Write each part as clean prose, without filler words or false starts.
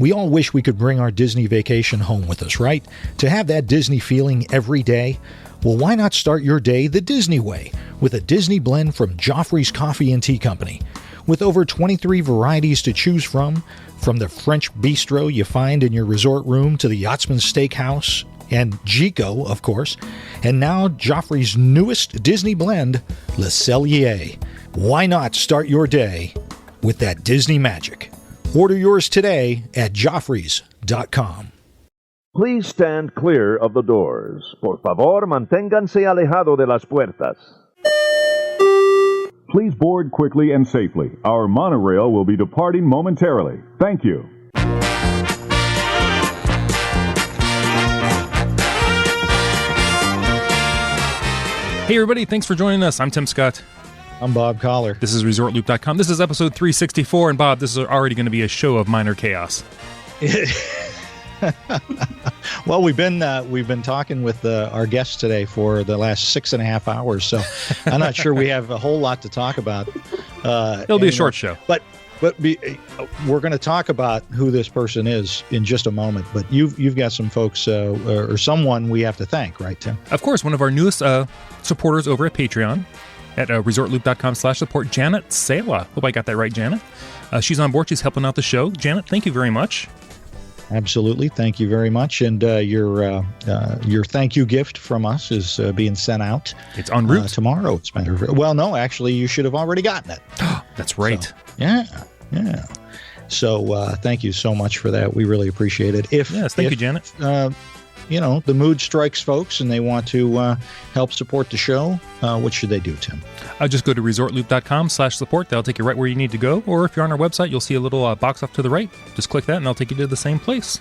We all wish we could bring our Disney vacation home with us, right? To have that Disney feeling every day? Well, why not start your day the Disney way with a Disney blend from Joffrey's Coffee and Tea Company? With over 23 varieties to choose from the French bistro you find in your resort room to the Yachtsman Steakhouse and Gico, of course, and now Joffrey's newest Disney blend, Le Cellier. Why not start your day with that Disney magic? Order yours today at Joffreys.com. Please stand clear of the doors. Por favor, manténganse alejado de las puertas. Please board quickly and safely. Our monorail will be departing momentarily. Thank you. Hey everybody, thanks for joining us. I'm Tim Scott. I'm Bob Collar. This is ResortLoop.com. This is episode 364, and Bob, this is already going to be a show of minor chaos. Well, we've been talking with our guests today for the last 6.5 hours, so I'm not sure we have a whole lot to talk about. It'll be a short show, but we're going to talk about who this person is in just a moment. But you've got some folks or someone we have to thank, right, Tim? Of course, one of our newest supporters over at Patreon at ResortLoop.com/support, Janet Sala. Hope I got that right, Janet. She's on board. She's helping out the show. Janet, thank you very much. Absolutely. Thank you very much. And your thank you gift from us is being sent out. It's en route. Tomorrow, it's matter of. Well, no, actually, you should have already gotten it. That's right. So, yeah. So thank you so much for that. We really appreciate it. Thank you, Janet. The mood strikes folks and they want to help support the show, what should they do, Tim? Just go to ResortLoop.com/support. That'll take you right where you need to go. Or if you're on our website, you'll see a little box off to the right. Just click that and they'll take you to the same place.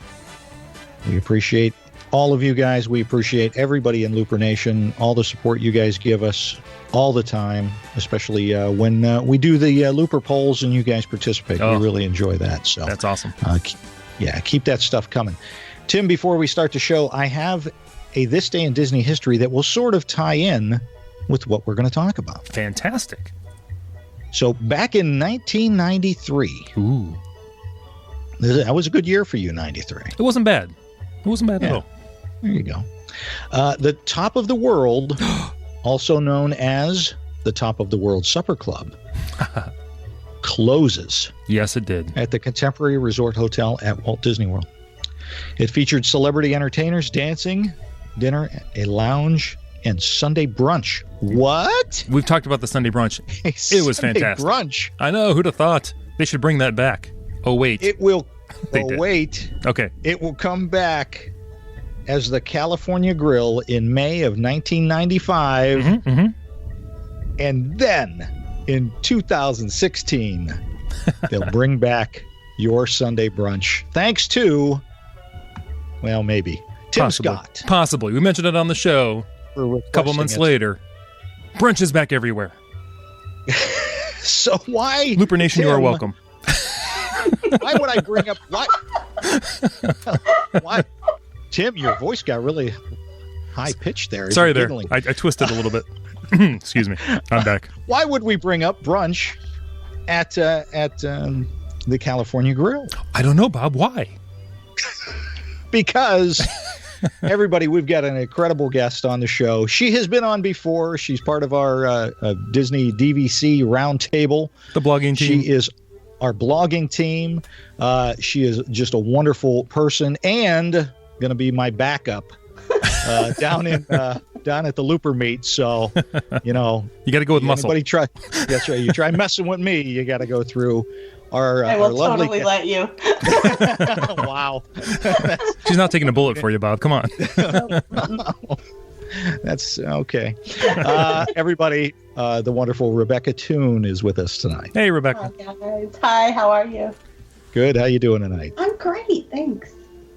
We appreciate all of you guys. We appreciate everybody in Looper Nation, all the support you guys give us all the time, especially when we do the Looper polls and you guys participate. We really enjoy that. So that's awesome. Keep that stuff coming. Tim, before we start the show, I have a This Day in Disney History that will sort of tie in with what we're going to talk about. Fantastic. So back in 1993. Ooh. That was a good year for you, 93. It wasn't bad. At all. There you go. The Top of the World, also known as the Top of the World Supper Club, closes. Yes, it did. At the Contemporary Resort Hotel at Walt Disney World. It featured celebrity entertainers, dancing, dinner, a lounge, and Sunday brunch. What? We've talked about the Sunday brunch. It was fantastic. Brunch. I know. Who'd have thought? They should bring that back. Oh, wait. It will. Wait. Okay. It will come back as the California Grill in May of 1995. Mm-hmm. And then in 2016, they'll bring back your Sunday brunch. Thanks to, well, maybe Tim Scott. Possibly. We mentioned it on the show a couple months later. Brunch is back everywhere. So why? Looper Nation, you are welcome. Why would I bring up why? Tim, your voice got really high pitched there. Sorry there. I twisted a little bit. Excuse me. I'm back. Why would we bring up brunch at the California Grill? I don't know, Bob. Why? Because everybody, we've got an incredible guest on the show. She has been on before. She's part of our Disney DVC roundtable. The blogging team. She is our blogging team. She is just a wonderful person and going to be my backup down at the Looper meet. So, you got to go with muscle. That's right. You try messing with me, you got to go through our I will lovely totally let you. Wow. She's not taking a bullet for you, Bob. Come on. That's okay. Everybody, the wonderful Rebecca Toon is with us tonight. Hey, Rebecca. Hi, guys. Hi, how are you? Good. How you doing tonight? I'm great, thanks.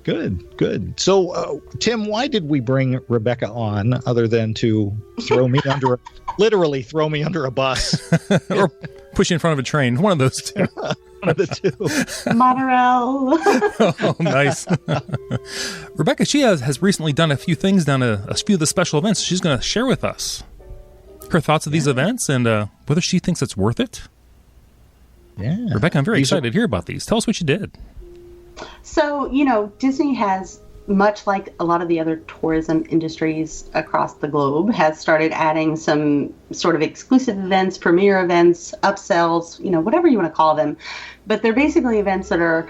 Good. So, Tim, why did we bring Rebecca on other than to literally throw me under a bus? Or push you in front of a train. One of those two. One of the two. Monorail. Oh, nice. Rebecca, she has recently done a few things, done a few of the special events. She's going to share with us her thoughts of these events and whether she thinks it's worth it. Yeah. Rebecca, I'm very excited to hear about these. Tell us what you did. So, Disney has, much like a lot of the other tourism industries across the globe, has started adding some sort of exclusive events, premiere events, upsells, whatever you want to call them. But they're basically events that are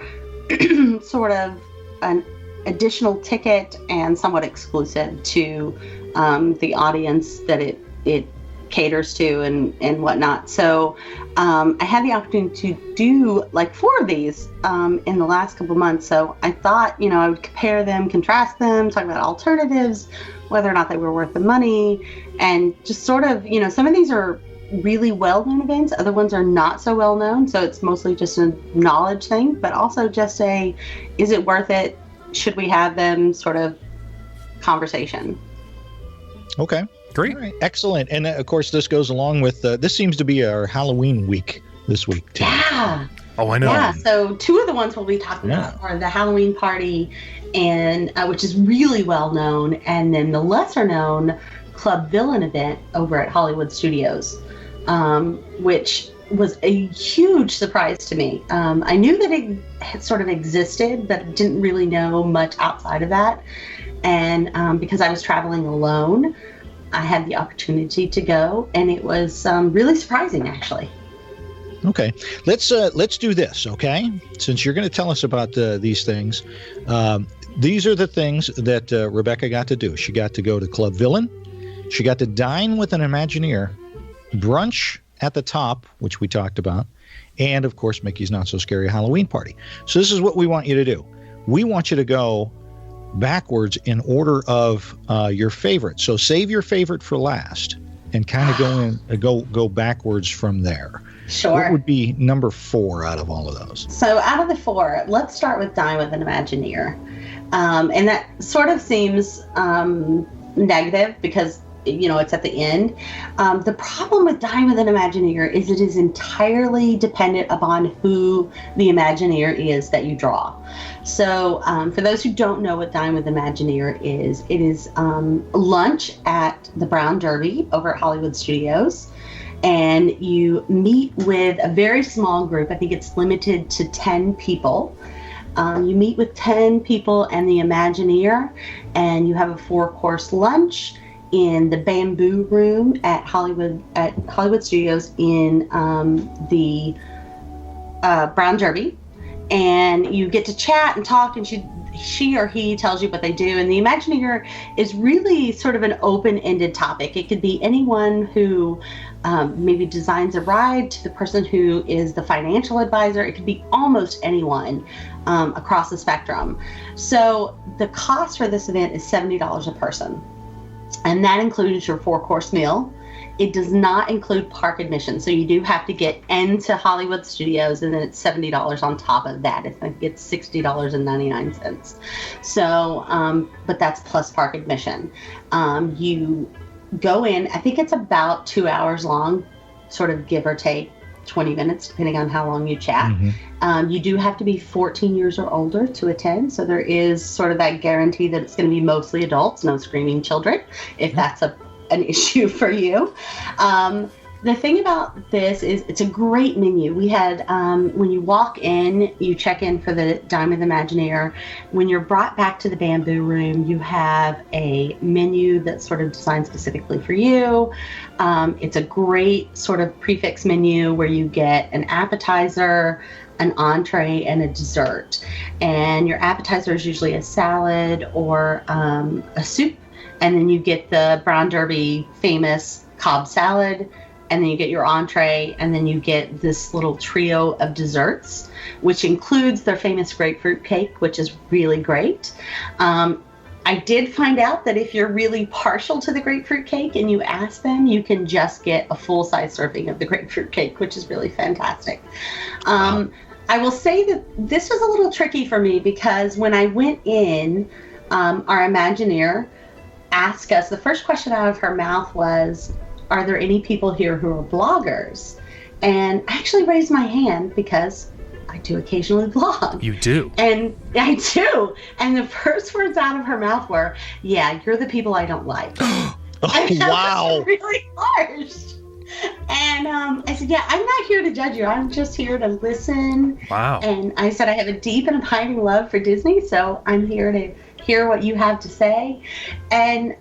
sort of an additional ticket and somewhat exclusive to the audience that it caters to and whatnot. So I had the opportunity to do like 4 of these in the last couple months. So I thought, I would compare them, contrast them, talk about alternatives, whether or not they were worth the money, and just sort of, some of these are really well-known events, other ones are not so well-known. So it's mostly just a knowledge thing, but also just is it worth it? Should we have them sort of conversation? Okay. Great. All right. Excellent. And of course, this goes along with, this seems to be our Halloween week this week, too. Yeah. Oh, I know. Yeah. So 2 of the ones we'll be talking about are the Halloween party, and which is really well known, and then the lesser known Club Villain event over at Hollywood Studios, which was a huge surprise to me. I knew that it had sort of existed, but didn't really know much outside of that. And because I was traveling alone, I had the opportunity to go, and it was really surprising, actually. Okay, let's do this. Okay, since you're going to tell us about these things, these are the things that Rebecca got to do. She got to go to Club Villain. She got to dine with an Imagineer, brunch at the top, which we talked about, and of course Mickey's Not So Scary Halloween Party. So this is what we want you to do. We want you to go backwards in order of your favorite. So save your favorite for last and kind of go backwards from there. Sure. What would be number 4 out of all of those? So out of the 4, let's start with Dine with an Imagineer. And that sort of seems negative because it's at the end. The problem with Dine with an Imagineer is it is entirely dependent upon who the Imagineer is that you draw. So for those who don't know what Dine with Imagineer is, it is lunch at the Brown Derby over at Hollywood Studios. And you meet with a very small group. I think it's limited to 10 people. You meet with 10 people and the Imagineer, and you have a 4-course lunch in the Bamboo Room at Hollywood Studios in the Brown Derby, and you get to chat and talk, and she or he tells you what they do. And the Imagineer is really sort of an open-ended topic. It could be anyone who maybe designs a ride to the person who is the financial advisor. It could be almost anyone across the spectrum. So the cost for this event is $70 a person. And that includes your 4-course meal. It does not include park admission. So you do have to get into Hollywood Studios, and then it's $70 on top of that. I think it's $60.99. So, but that's plus park admission. You go in, I think it's about 2 hours long, sort of give or take 20 minutes, depending on how long you chat. Mm-hmm. You do have to be 14 years or older to attend. So there is sort of that guarantee that it's going to be mostly adults, no screaming children, if that's an issue for you. The thing about this is it's a great menu. We had, when you walk in, you check in for the Dine with Imagineer. When you're brought back to the Bamboo Room, you have a menu that's sort of designed specifically for you. It's a great sort of prefix menu where you get an appetizer, an entree, and a dessert. And your appetizer is usually a salad or a soup. And then you get the Brown Derby famous Cobb salad. And then you get your entree, and then you get this little trio of desserts, which includes their famous grapefruit cake, which is really great. I did find out that if you're really partial to the grapefruit cake and you ask them, you can just get a full-size serving of the grapefruit cake, which is really fantastic. I will say that this was a little tricky for me because when I went in, our Imagineer asked us, the first question out of her mouth was, are there any people here who are bloggers? And I actually raised my hand because I do occasionally blog. You do? And I do. And the first words out of her mouth were, yeah, you're the people I don't like. Oh, wow. Really harsh. And I said, yeah, I'm not here to judge you. I'm just here to listen. Wow. And I said, I have a deep and abiding love for Disney, so I'm here to hear what you have to say. And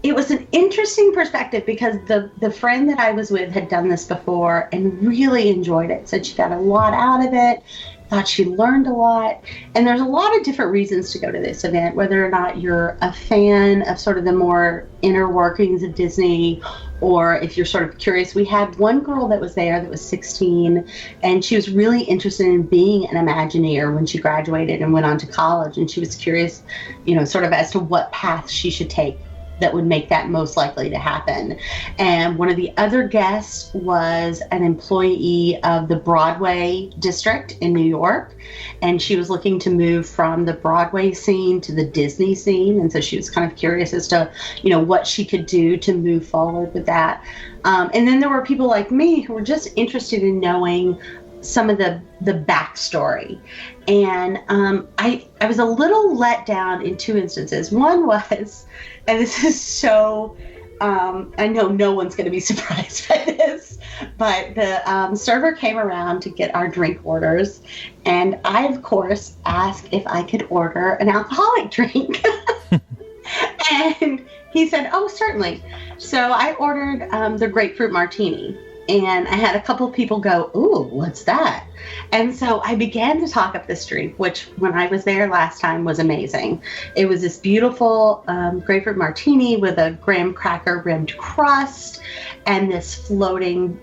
it was an interesting perspective because the friend that I was with had done this before and really enjoyed it. Said she got a lot out of it, thought she learned a lot. And there's a lot of different reasons to go to this event, whether or not you're a fan of sort of the more inner workings of Disney, or if you're sort of curious. We had one girl that was there that was 16, and she was really interested in being an Imagineer when she graduated and went on to college. And she was curious, sort of as to what path she should take that would make that most likely to happen. And one of the other guests was an employee of the Broadway district in New York, and she was looking to move from the Broadway scene to the Disney scene, and so she was kind of curious as to what she could do to move forward with that. And then there were people like me who were just interested in knowing some of the backstory. And I was a little let down in two instances. One was, and this is so, I know no one's going to be surprised by this, but the server came around to get our drink orders. And I, of course, asked if I could order an alcoholic drink. And he said, oh, certainly. So I ordered the grapefruit martini. And I had a couple of people go, ooh, what's that? And so I began to talk up this drink, which when I was there last time was amazing. It was this beautiful grapefruit martini with a graham cracker rimmed crust and this floating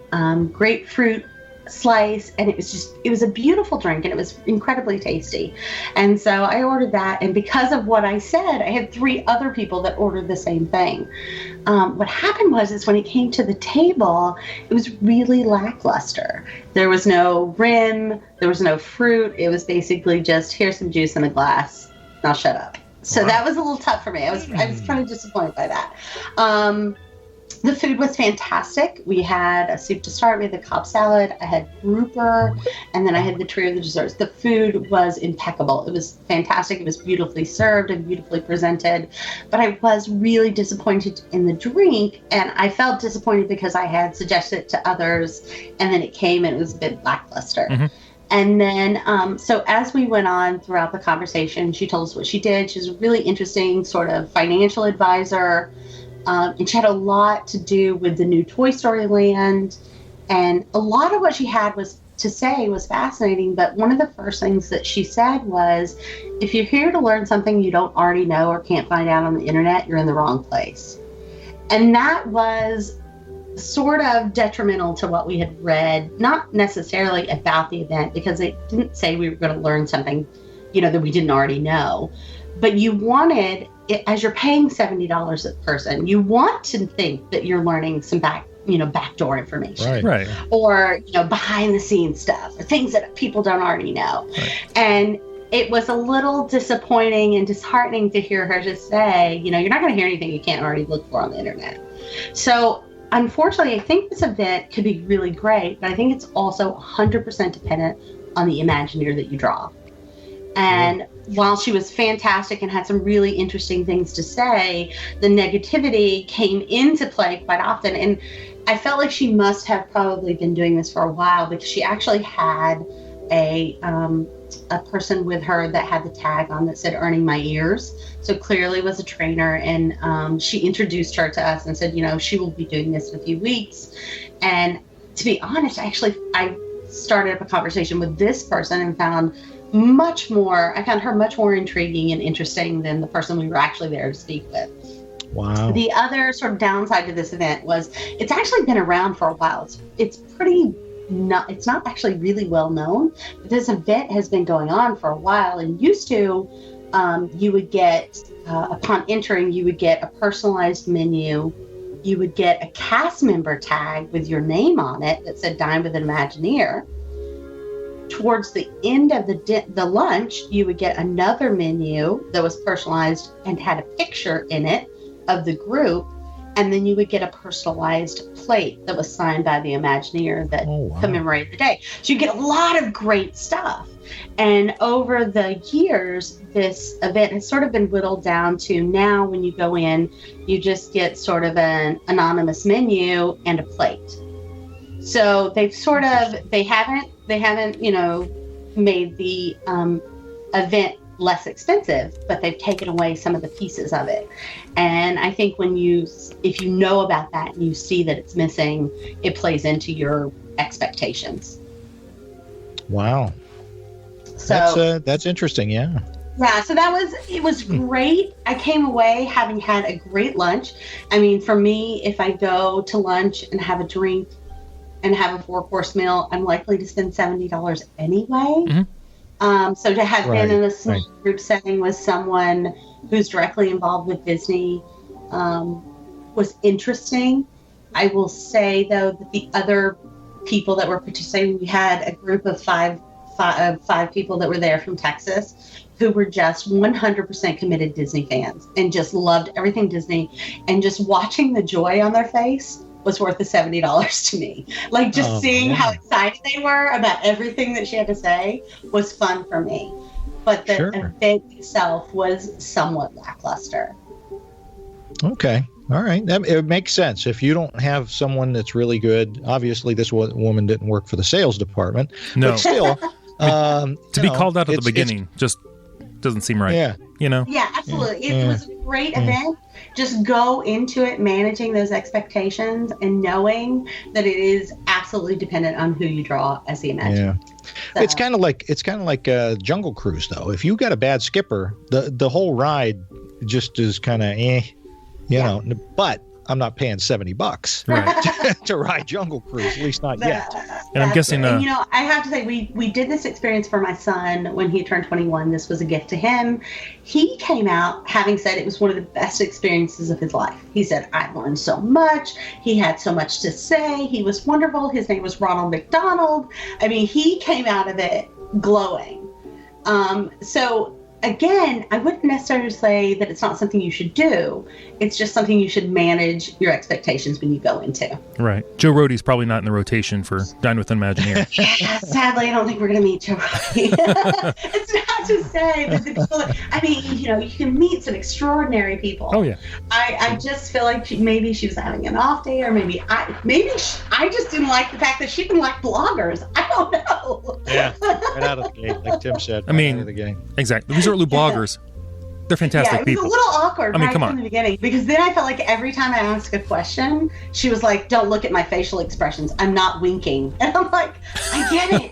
grapefruit slice. And it was a beautiful drink, and it was incredibly tasty. And so I ordered that. And because of what I said, I had 3 other people that ordered the same thing. What happened was when it came to the table, it was really lackluster. There was no rim, there was no fruit. It was basically just, here's some juice in a glass. Now shut up. So that was a little tough for me. I was kind of disappointed by that. The food was fantastic. We had a soup to start with, a Cobb salad. I had grouper, and then I had the trio of the desserts. The food was impeccable. It was fantastic. It was beautifully served and beautifully presented. But I was really disappointed in the drink, and I felt disappointed because I had suggested it to others, and then it came and it was a bit lackluster. Mm-hmm. And then, so as we went on throughout the conversation, she told us what she did. She's a really interesting sort of financial advisor. And she had a lot to do with the new Toy Story Land. And a lot of what she had to say was fascinating. But one of the first things that she said was, if you're here to learn something you don't already know or can't find out on the internet, you're in the wrong place. And that was sort of detrimental to what we had read, not necessarily about the event, because it didn't say we were going to learn something, that we didn't already know. But you wanted, as you're paying $70 a person, you want to think that you're learning some backdoor information, right? Or behind the scenes stuff, or things that people don't already know. Right. And it was a little disappointing and disheartening to hear her just say, you're not going to hear anything you can't already look for on the internet. So unfortunately, I think this event could be really great, but I think it's also 100% dependent on the Imagineer that you draw. And while she was fantastic and had some really interesting things to say, the negativity came into play quite often. And I felt like she must have probably been doing this for a while, because she actually had a person with her that had the tag on that said "earning my ears." So clearly was a trainer, and she introduced her to us and said, she will be doing this in a few weeks. And to be honest, I started up a conversation with this person and found her much more intriguing and interesting than the person we were actually there to speak with. Wow. The other sort of downside to this event was it's actually been around for a while. It's not actually really well known, but this event has been going on for a while, and used to, you would get, upon entering, you would get a personalized menu. You would get a cast member tag with your name on it that said Dine With An Imagineer. Towards the end of the lunch, you would get another menu that was personalized and had a picture in it of the group, and then you would get a personalized plate that was signed by the Imagineer that commemorated the day. So you get a lot of great stuff. And over the years, this event has sort of been whittled down to now when you go in, you just get sort of an anonymous menu and a plate. So they've they haven't, made the event less expensive, but they've taken away some of the pieces of it. And I think if you know about that and you see that it's missing, it plays into your expectations. Wow. So that's interesting. Yeah. Yeah, so it was great. I came away having had a great lunch. I mean, for me, if I go to lunch and have a drink and have a 4-course meal, I'm likely to spend $70 anyway. So to have been in a small group setting with someone who's directly involved with Disney was interesting. I will say, though, that the other people that were participating, we had a group of five people that were there from Texas who were just 100% committed Disney fans and just loved everything Disney. And just watching the joy on their face was worth the $70 to me. Like just seeing how excited they were about everything that she had to say was fun for me. But the event itself was somewhat lackluster. Okay. All right. It makes sense. If you don't have someone that's really good, obviously this woman didn't work for the sales department. No. But still, to be called out at the beginning just doesn't seem right. Yeah. Yeah, absolutely. It was a great event. Just go into it managing those expectations and knowing that it is absolutely dependent on who you draw as the Imagineer. Yeah. So. It's kind of like a Jungle Cruise, though. If you got a bad skipper, the whole ride just is kind of you know. But I'm not paying $70 to ride Jungle Cruise, at least not yet. And I'm guessing, and, I have to say, we did this experience for my son when he turned 21. This was a gift to him. He came out having said it was one of the best experiences of his life. He said, I learned so much. He had so much to say. He was wonderful. His name was Ronald McDonald. I mean, he came out of it glowing. So again, I wouldn't necessarily say that it's not something you should do. It's just something you should manage your expectations when you go into. Right. Joe Rohde's probably not in the rotation for Dine With An Imagineer. Yeah, sadly, I don't think we're going to meet Joe Rohde. It's not to say that the people, I mean, you can meet some extraordinary people. Oh, yeah. I just feel like maybe she was having an off day, or maybe I just didn't like the fact that she didn't like bloggers. I don't know. Yeah, right out of the gate, like Tim said. I mean, out of the gate. Exactly. ResortLoop bloggers, they're fantastic people. It was a little awkward come on. from the beginning, because then I felt like every time I asked a question, she was like, don't look at my facial expressions. I'm not winking. And I'm like, I get it.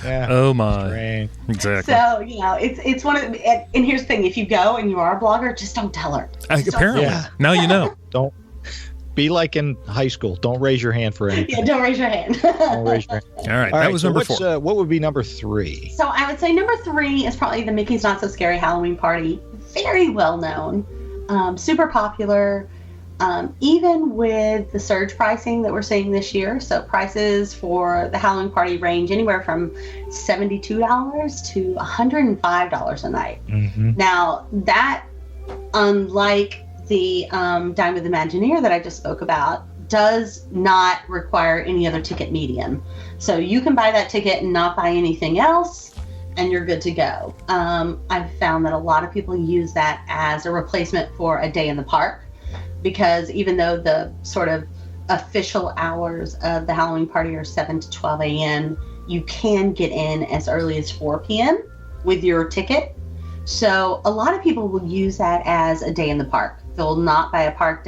Yeah. Oh, my. Strange. Exactly. So, it's one of the, and here's the thing. If you go and you are a blogger, just don't tell her. Apparently. Now you know. Don't be like in high school. Don't raise your hand for anything. Yeah, don't raise your hand. Don't raise your hand. All right. That was number 4. What would be number 3? So I would say number 3 is probably the Mickey's Not So Scary Halloween Party. Very well known, super popular, even with the surge pricing that we're seeing this year. So prices for the Halloween Party range anywhere from $72 to $105 a night. Mm-hmm. Now that, unlike the Dine With Imagineer that I just spoke about, does not require any other ticket medium. So you can buy that ticket and not buy anything else, and you're good to go. I've found that a lot of people use that as a replacement for a day in the park, because even though the sort of official hours of the Halloween party are 7 to 12 a.m., you can get in as early as 4 p.m. with your ticket. So a lot of people will use that as a day in the park. They'll not buy a park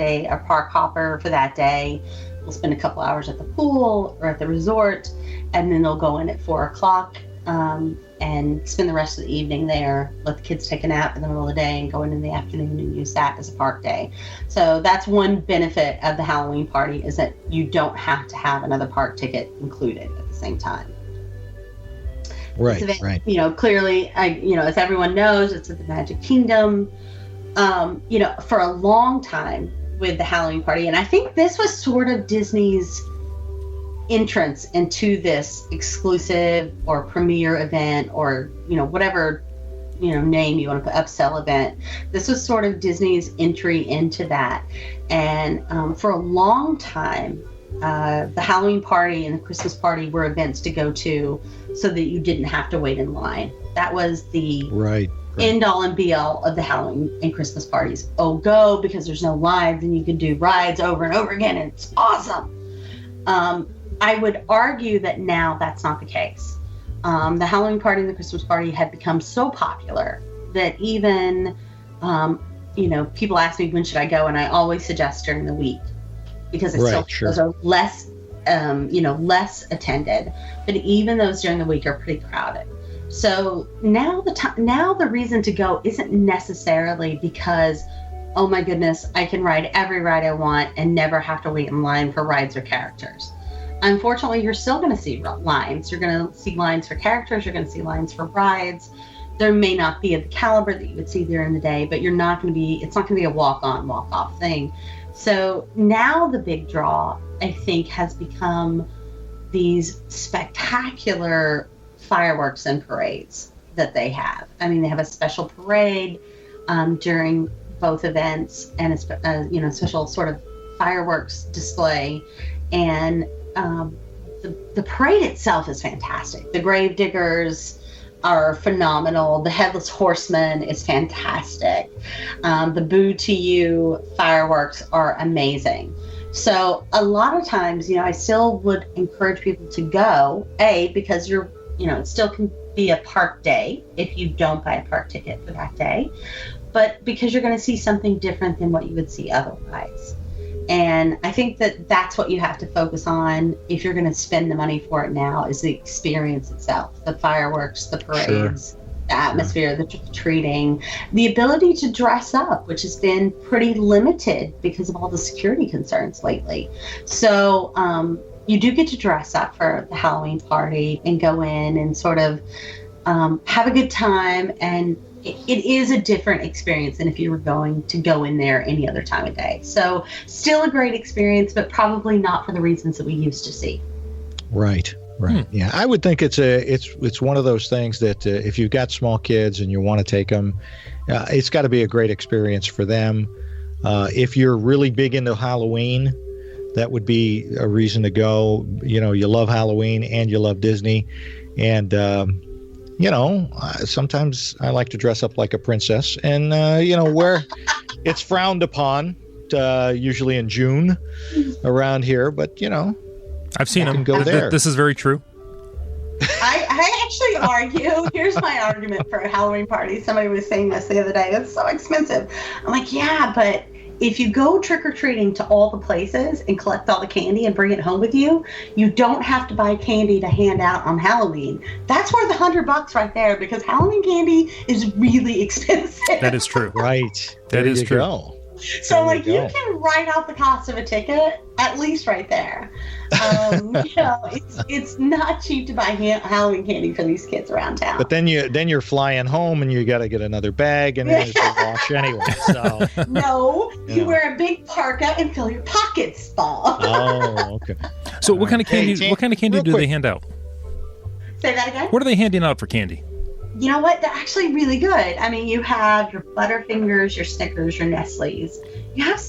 hopper for that day. They'll spend a couple hours at the pool or at the resort, and then they'll go in at 4 o'clock and spend the rest of the evening there, let the kids take a nap in the middle of the day, and go in the afternoon and use that as a park day. So that's one benefit of the Halloween party, is that you don't have to have another park ticket included at the same time. Right, event, right. Clearly, as everyone knows, it's at the Magic Kingdom. For a long time with the Halloween party, and I think this was sort of Disney's entrance into this exclusive or premiere event, or whatever name you want to put, upsell event. This was sort of Disney's entry into that, and for a long time, the Halloween party and the Christmas party were events to go to so that you didn't have to wait in line. That was the Right. end all and be all of the Halloween and Christmas parties. Oh, go, because there's no lines and you can do rides over and over again, and it's awesome. I would argue that now that's not the case. The Halloween party and the Christmas party had become so popular that even, people ask me, when should I go? And I always suggest during the week, because it's those are less, less attended. But even those during the week are pretty crowded. So now the reason to go isn't necessarily because, oh my goodness, I can ride every ride I want and never have to wait in line for rides or characters. Unfortunately, you're still going to see lines. You're going to see lines for characters. You're going to see lines for rides. There may not be of the caliber that you would see during the day, but it's not going to be a walk-on, walk-off thing. So now the big draw, I think, has become these spectacular fireworks and parades that they have. I mean, they have a special parade during both events, and a special sort of fireworks display. And the parade itself is fantastic. The grave diggers are phenomenal. The headless horseman is fantastic. The Boo to You fireworks are amazing. So a lot of times, I still would encourage people to go, because it still can be a park day if you don't buy a park ticket for that day, but because you're going to see something different than what you would see otherwise. And I think that that's what you have to focus on if you're going to spend the money for it now, is the experience itself, the fireworks, the parades, the atmosphere, the trick-or-treating, the ability to dress up, which has been pretty limited because of all the security concerns lately. So you do get to dress up for the Halloween party and go in and sort of have a good time. And it is a different experience than if you were going to go in there any other time of day. So still a great experience, but probably not for the reasons that we used to see. Right. Yeah, I would think it's one of those things that if you've got small kids and you want to take them, it's got to be a great experience for them. If you're really big into Halloween, that would be a reason to go. You love Halloween and you love Disney, and sometimes I like to dress up like a princess, and where it's frowned upon, usually in June around here, but I've seen them. Go there. This is very true. I actually argue. Here's my argument for a Halloween party. Somebody was saying this the other day. It's so expensive. I'm like, yeah, but if you go trick-or-treating to all the places and collect all the candy and bring it home with you, you don't have to buy candy to hand out on Halloween. That's worth $100 right there, because Halloween candy is really expensive. That is true. Right. That is true. Go. So you can write off the cost of a ticket, at least right there. It's not cheap to buy Halloween candy for these kids around town. But then you're flying home and you got to get another bag and then it's a wash anyway. So no, you wear a big parka and fill your pockets, Bob. Oh, okay. So what kind of candy? What kind of candy do they hand out? Say that again. What are they handing out for candy? You know what? They're actually really good. I mean, you have your Butterfingers, your Snickers, your Nestles. You have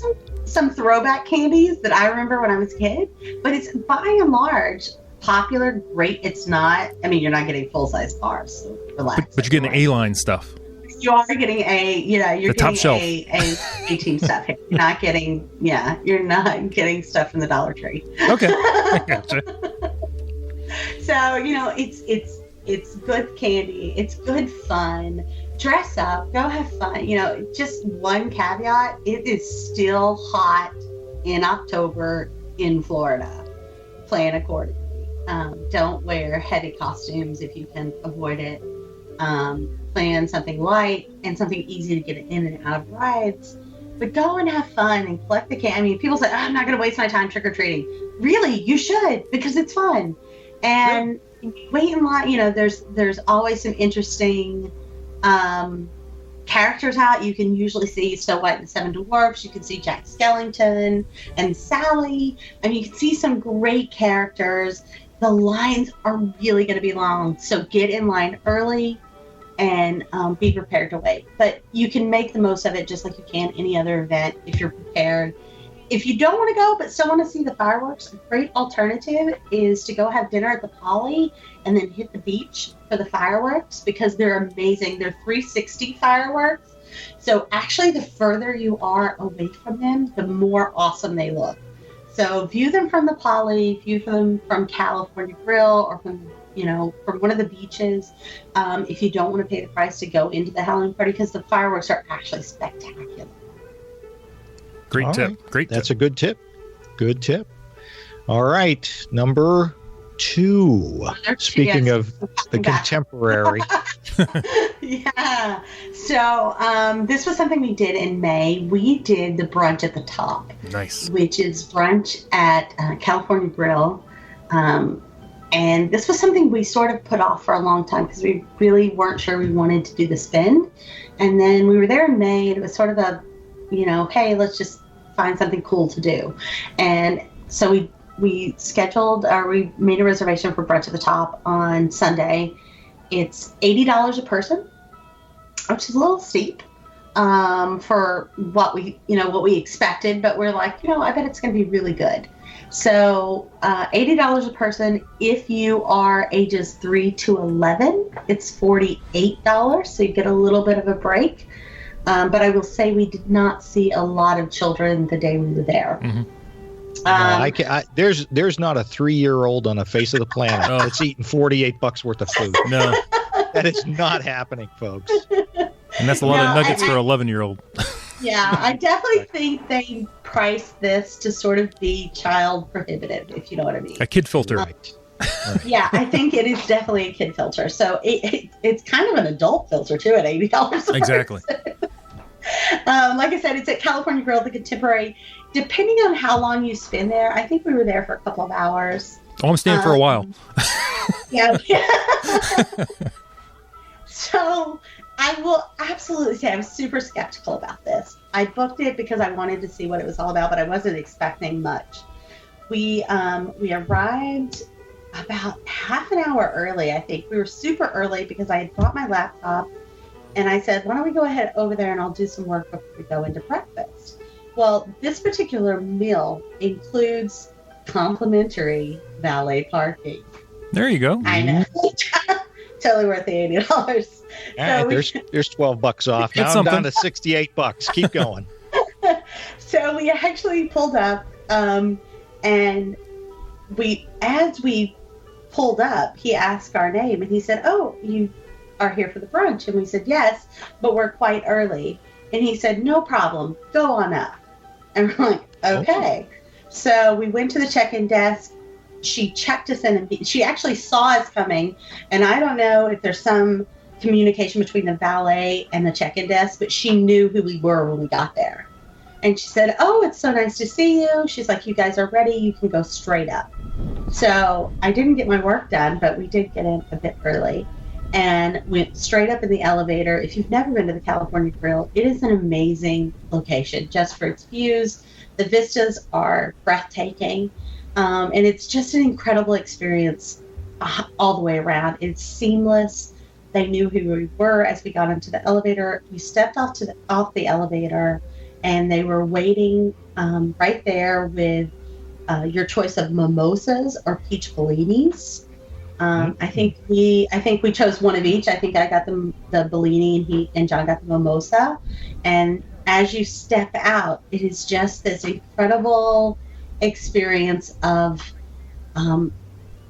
some throwback candies that I remember when I was a kid, but it's by and large popular, great. It's not, you're not getting full-size bars, so relax. But you're getting A-line stuff. You are getting you're top getting shelf. A-team stuff here. You're not getting stuff from the Dollar Tree. Okay. I gotcha. So, it's good candy. It's good fun. Dress up. Go have fun. Just one caveat. It is still hot in October in Florida. Plan accordingly. Don't wear heavy costumes if you can avoid it. Plan something light and something easy to get in and out of rides. But go and have fun and collect the candy. I'm not going to waste my time trick-or-treating. Really, you should, because it's fun. And wait in line. There's always some interesting characters out. You can usually see Snow White and the Seven Dwarfs. You can see Jack Skellington and Sally. You can see some great characters. The lines are really going to be long, so get in line early and be prepared to wait. But you can make the most of it just like you can any other event if you're prepared. if you don't want to go but still want to see the fireworks, a great alternative is to go have dinner at the Poly and then hit the beach for the fireworks, because they're amazing. They're 360 fireworks. So actually, the further you are away from them, the more awesome they look. So view them from the Poly, view them from California Grill, or from one of the beaches, if you don't want to pay the price to go into the Halloween party, because the fireworks are actually spectacular. Great tip. Right. Great tip. That's a good tip. Good tip. All right. Number 2. Speaking of the contemporary. Yeah. So this was something we did in May. We did the Brunch at the Top. Nice. Which is brunch at California Grill. And this was something we sort of put off for a long time because we really weren't sure we wanted to do the spin. And then we were there in May, and it was sort of a, hey, let's just find something cool to do. And so we scheduled, or we made a reservation for Brunch at the Top on Sunday. It's $80 a person, which is a little steep for what we expected, but we're like, I bet it's going to be really good. So $80 a person. If you are ages 3 to 11, it's $48. So you get a little bit of a break. But I will say we did not see a lot of children the day we were there. Mm-hmm. There's not a 3-year-old on the face of the planet that's eating $48 worth of food. No, that is not happening, folks. And that's a lot of nuggets for an 11-year-old. Yeah, I definitely think they priced this to sort of be child prohibitive, if you know what I mean. A kid filter. Right. Yeah, I think it is definitely a kid filter. So it's kind of an adult filter too at $80. Exactly. Like I said, it's at California Grill, the Contemporary. Depending on how long you spend there, I think we were there for a couple of hours. Oh, I'm staying for a while. Yeah. So I will absolutely say I'm super skeptical about this. I booked it because I wanted to see what it was all about, but I wasn't expecting much. We arrived about half an hour early, I think. We were super early because I had brought my laptop, and I said, why don't we go ahead over there and I'll do some work before we go into breakfast. Well, this particular meal includes complimentary valet parking. There you go. I know. Totally worth the $80. All right, there's $12 off. Now I'm down to $68. Keep going. So we actually pulled up, and as we pulled up, he asked our name, and he said, "Oh, you are here for the brunch?" And we said, "Yes, but we're quite early." And he said, "No problem. Go on up." And we're like, "Okay." So we went to the check-in desk. She checked us in, and she actually saw us coming. And I don't know if there's some communication between the valet and the check-in desk, but she knew who we were when we got there. And she said, "Oh, it's so nice to see you." She's like, "You guys are ready. You can go straight up." So I didn't get my work done, but we did get in a bit early and went straight up in the elevator. If you've never been to the California Grill, it is an amazing location just for its views. The vistas are breathtaking. And it's just an incredible experience all the way around. It's seamless. They knew who we were as we got into the elevator. We stepped off the elevator, and they were waiting right there with your choice of mimosas or peach bellinis. I think we chose one of each. I think I got the bellini, and John got the mimosa. And as you step out, it is just this incredible experience of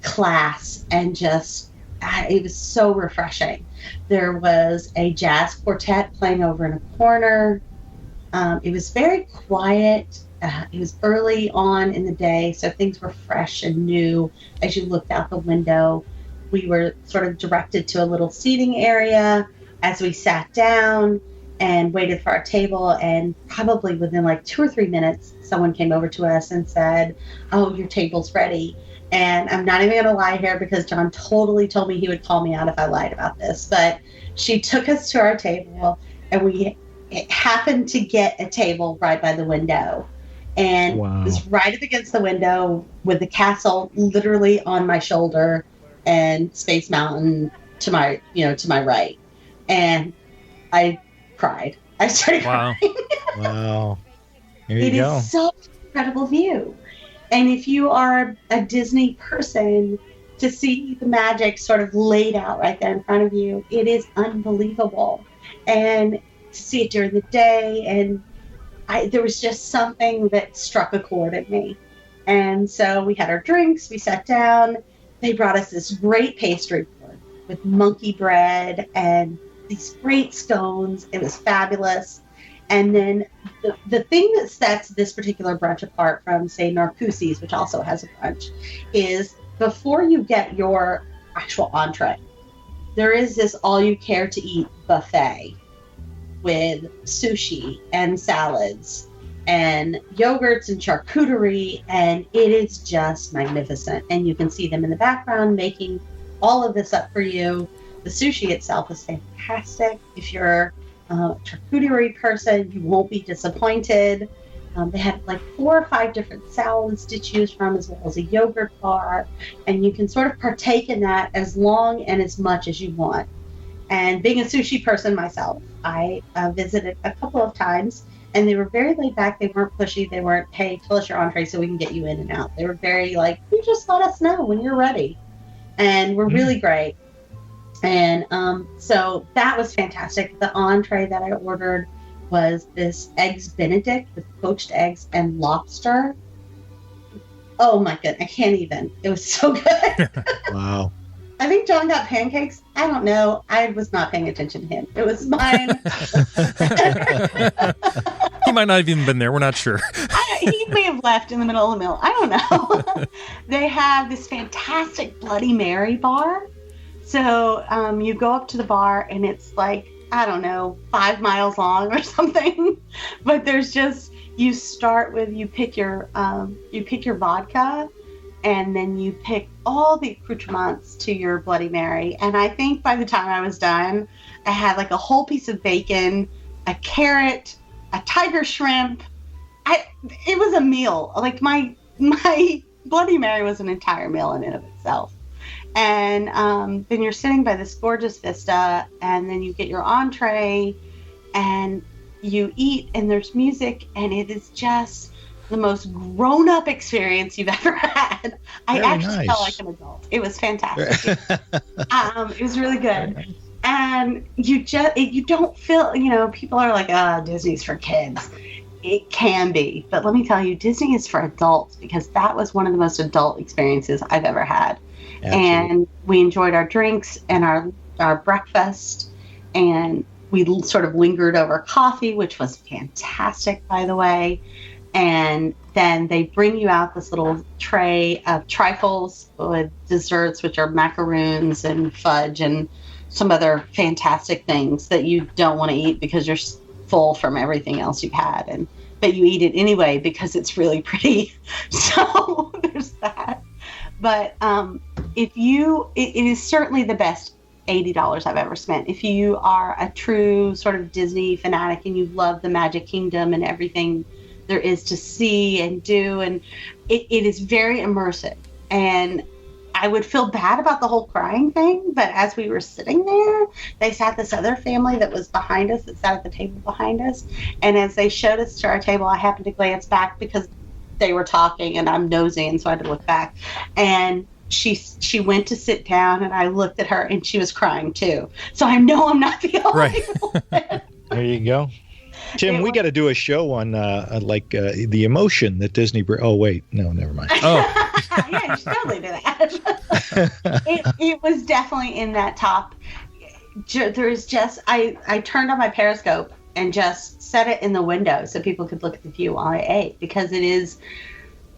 class, and just it was so refreshing. There was a jazz quartet playing over in a corner. It was very quiet. It was early on in the day, so things were fresh and new. As you looked out the window, we were sort of directed to a little seating area as we sat down and waited for our table, and probably within like 2 or 3 minutes, someone came over to us and said, "Oh, your table's ready." And I'm not even going to lie here, because John totally told me he would call me out if I lied about this. But she took us to our table, and we happened to get a table right by the window. And It was right up against the window with the castle literally on my shoulder and Space Mountain to my right. And I cried. I started crying. Wow. There you go. incredible view. And if you are a Disney person, to see the magic sort of laid out right there in front of you, it is unbelievable. And to see it during the day, and there was just something that struck a chord in me. And so we had our drinks, we sat down, they brought us this great pastry board with monkey bread and these great scones. It was fabulous. And then the thing that sets this particular brunch apart from, say, Narcoossee's, which also has a brunch, is before you get your actual entree, there is this all-you-care-to-eat buffet with sushi and salads and yogurts and charcuterie, and it is just magnificent. And you can see them in the background making all of this up for you. The sushi itself is fantastic. If you're a charcuterie person, you won't be disappointed. They have like 4 or 5 different salads to choose from, as well as a yogurt bar, and you can sort of partake in that as long and as much as you want. And being a sushi person myself, I visited a couple of times, and they were very laid back. They weren't pushy. They weren't, hey, tell us your entree so we can get you in and out. They were very like, you just let us know when you're ready. And were really great. And so that was fantastic. The entree that I ordered was this eggs Benedict with poached eggs and lobster. Oh my goodness, I can't even. It was so good. Wow. I think John got pancakes. I don't know. I was not paying attention to him. It was mine. He might not have even been there. We're not sure. He may have left in the middle of the meal. I don't know. They have this fantastic Bloody Mary bar. So you go up to the bar, and it's like, I don't know, 5 miles long or something. But there's just, you start with, you pick your vodka, and then you pick all the accoutrements to your Bloody Mary. And I think by the time I was done, I had like a whole piece of bacon, a carrot, a tiger shrimp. It was a meal. Like my Bloody Mary was an entire meal in and of itself. And then you're sitting by this gorgeous vista, and then you get your entree, and you eat, and there's music, and it is just the most grown-up experience you've ever had. I actually felt like an adult. It was fantastic. It was really good. And you don't feel, people are like, Disney's for kids. It can be. But let me tell you, Disney is for adults, because that was one of the most adult experiences I've ever had. Absolutely. And we enjoyed our drinks and our breakfast, and we sort of lingered over coffee, which was fantastic, by the way. And then they bring you out this little tray of trifles with desserts, which are macaroons and fudge and some other fantastic things that you don't want to eat because you're full from everything else you've had. But you eat it anyway because it's really pretty. So there's that. But it is certainly the best $80 I've ever spent. If you are a true sort of Disney fanatic and you love the Magic Kingdom and everything there is to see and do, and it is very immersive. And I would feel bad about the whole crying thing, but as we were sitting there, they sat this other family that was behind us, that sat at the table behind us, and as they showed us to our table, I happened to glance back because they were talking, and I'm nosy, and so I had to look back. And she went to sit down, and I looked at her, and she was crying too. So I know I'm not the only one. There you go. Tim, we got to do a show on the emotion that Disney. Oh wait, no, never mind. Oh, yeah, you should totally do that. It was definitely in that top. There's just I turned on my Periscope and just set it in the window so people could look at the view while I ate, because it is.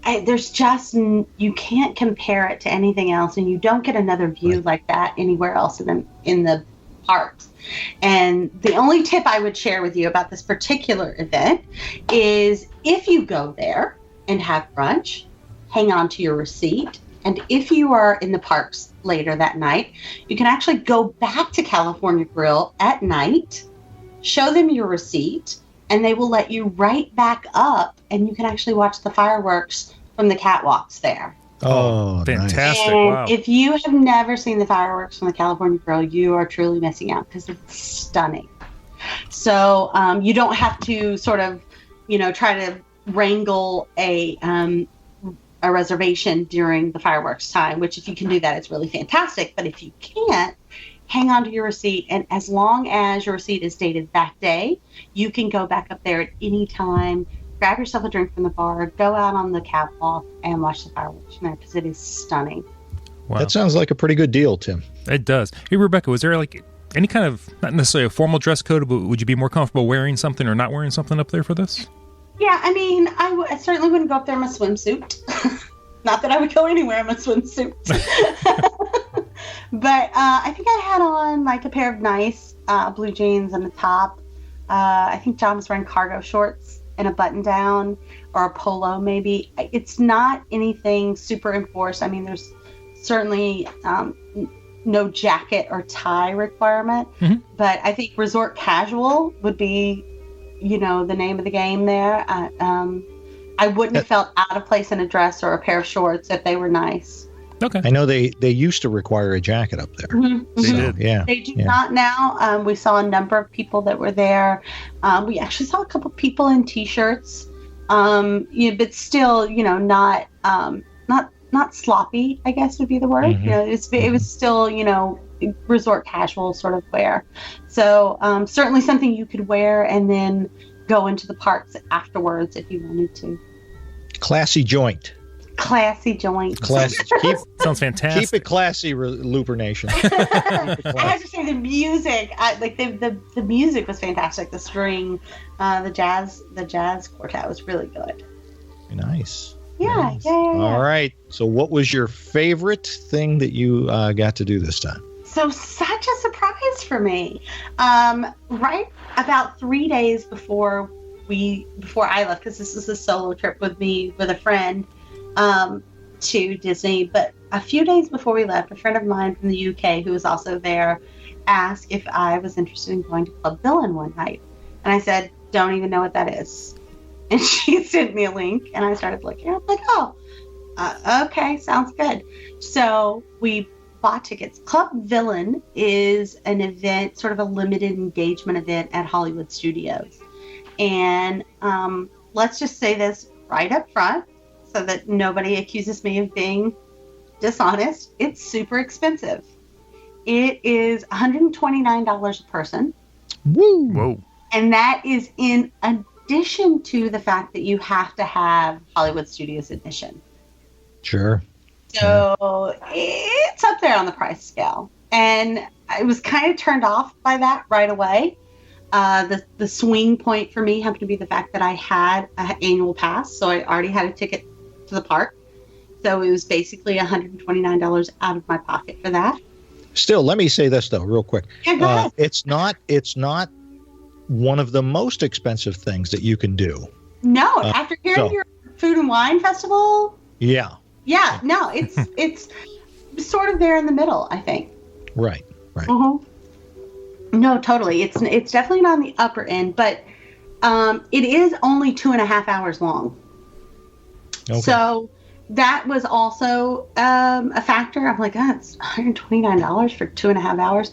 There's just, you can't compare it to anything else, and you don't get another view like that anywhere else in the parks. And the only tip I would share with you about this particular event is, if you go there and have brunch, hang on to your receipt. And if you are in the parks later that night, you can actually go back to California Grill at night, show them your receipt, and they will let you right back up, and you can actually watch the fireworks from the catwalks there. Oh, fantastic. And wow. If you have never seen the fireworks from the California Grill, you are truly missing out, because it's stunning. So you don't have to sort of, try to wrangle a reservation during the fireworks time, which if you can do that, it's really fantastic. But if you can't, hang on to your receipt. And as long as your receipt is dated that day, you can go back up there at any time, grab yourself a drink from the bar, go out on the catwalk and watch the fireworks from there because it is stunning. Wow. That sounds like a pretty good deal, Tim. It does. Hey, Rebecca, was there like any kind of, not necessarily a formal dress code, but would you be more comfortable wearing something or not wearing something up there for this? Yeah, I mean, I certainly wouldn't go up there in my swimsuit. Not that I would go anywhere in my swimsuit. But I think I had on like a pair of nice blue jeans and a top. I think John was wearing cargo shorts and a button down or a polo maybe. It's not anything super enforced. I mean, there's certainly no jacket or tie requirement. Mm-hmm. But I think resort casual would be, the name of the game there. I wouldn't have felt out of place in a dress or a pair of shorts if they were nice. Okay. I know they used to require a jacket up there. Mm-hmm. They did. Yeah. They do not now. We saw a number of people that were there. We actually saw a couple people in t-shirts. But still, not sloppy, I guess would be the word. Mm-hmm. It was still, resort casual sort of wear. So certainly something you could wear and then go into the parks afterwards if you wanted to. Classy joint. Classy joint. Classy. Sounds fantastic. Keep it classy, Looper Nation. I have to say the music, the music was fantastic. The string, the jazz quartet was really good. Nice. Yeah, nice. Yeah. All right. So what was your favorite thing that you got to do this time? So such a surprise for me. Right about 3 days before I left, because this is a solo trip with me with a friend to Disney. But a few days before we left, a friend of mine from the UK who was also there asked if I was interested in going to Club Villain one night. And I said, don't even know what that is. And she sent me a link and I started looking. I was like, okay, sounds good. So we bought tickets. Club Villain is an event, sort of a limited engagement event at Hollywood Studios. And let's just say this right up front so that nobody accuses me of being dishonest. It's super expensive. It is $129 a person. Woo! Whoa. And that is in addition to the fact that you have to have Hollywood Studios admission. Sure. So it's up there on the price scale. And I was kind of turned off by that right away. The swing point for me happened to be the fact that I had an annual pass. So I already had a ticket to the park. So it was basically $129 out of my pocket for that. Still, let me say this, though, real quick. Yeah, go ahead. It's not one of the most expensive things that you can do. No, after hearing your Food and Wine Festival. Yeah. Yeah, no, it's sort of there in the middle, I think. Right. Mm-hmm. No, totally. It's definitely not on the upper end, but it is only 2.5 hours long. Okay. So that was also a factor. I'm like, it's $129 for 2.5 hours.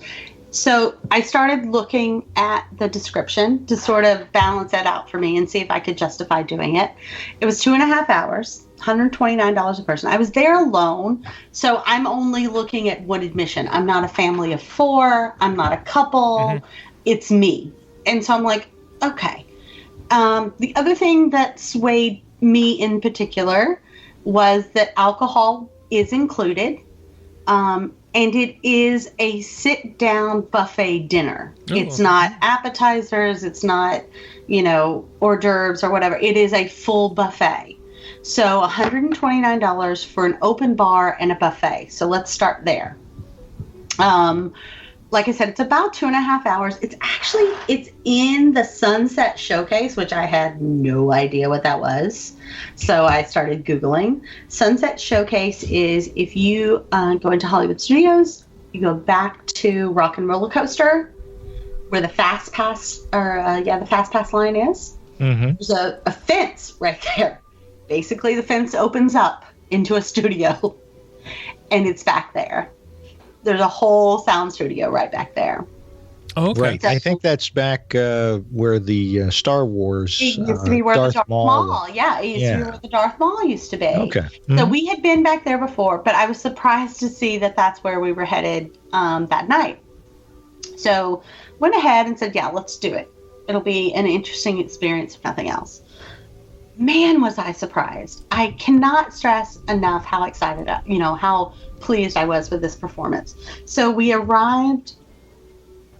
So I started looking at the description to sort of balance that out for me and see if I could justify doing it. It was 2.5 hours, $129 a person. I was there alone, so I'm only looking at one admission. I'm not a family of 4. I'm not a couple. Mm-hmm. It's me. And so I'm like, okay. The other thing that swayed me in particular was that alcohol is included. And it is a sit-down buffet dinner. Oh, it's not appetizers. It's not, hors d'oeuvres or whatever. It is a full buffet. So $129 for an open bar and a buffet. So let's start there. Like I said, it's about 2.5 hours. It's in the Sunset Showcase, which I had no idea what that was. So I started Googling. Sunset Showcase is if you go into Hollywood Studios, you go back to Rock and Roller Coaster, where the Fast Pass the Fast Pass line is. Mm-hmm. There's a fence right there. Basically, the fence opens up into a studio, and it's back there. There's a whole sound studio right back there. Oh, okay. Right. I think that's back where the Star Wars. It used to be where the Darth Maul. Yeah, it used to be where the Darth Maul used to be. Okay. So we had been back there before, but I was surprised to see that that's where we were headed that night. So went ahead and said, yeah, let's do it. It'll be an interesting experience, if nothing else. Man, was I surprised. I cannot stress enough how excited, how pleased I was with this performance. So we arrived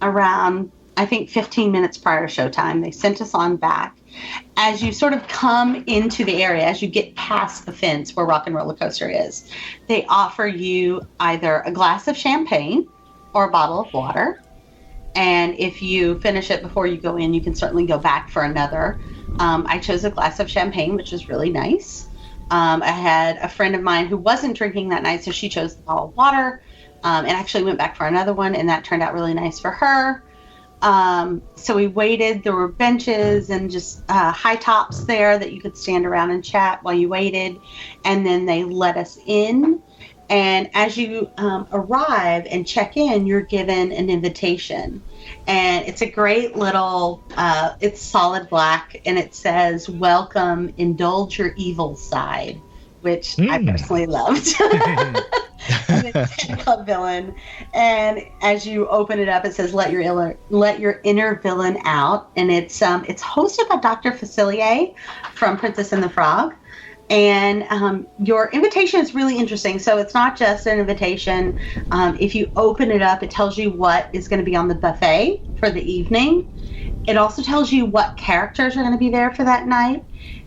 around, I think, 15 minutes prior to showtime. They sent us on back. As you sort of come into the area, as you get past the fence where Rock and Roller Coaster is, they offer you either a glass of champagne or a bottle of water. And if you finish it before you go in, you can certainly go back for another. I chose a glass of champagne, which was really nice. I had a friend of mine who wasn't drinking that night, so she chose the bottle of water and actually went back for another one, and that turned out really nice for her. So we waited. There were benches and just high tops there that you could stand around and chat while you waited. And then they let us in. And as you arrive and check in, you're given an invitation. And it's a great little, it's solid black, and it says, "Welcome, indulge your evil side," which I personally loved. And it's Ten Club Villain. And as you open it up, it says, let your inner villain out. And it's hosted by Dr. Facilier from Princess and the Frog. And your invitation is really interesting. So it's not just an invitation. If you open it up, it tells you what is going to be on the buffet for the evening. It also tells you what characters are going to be there for that night.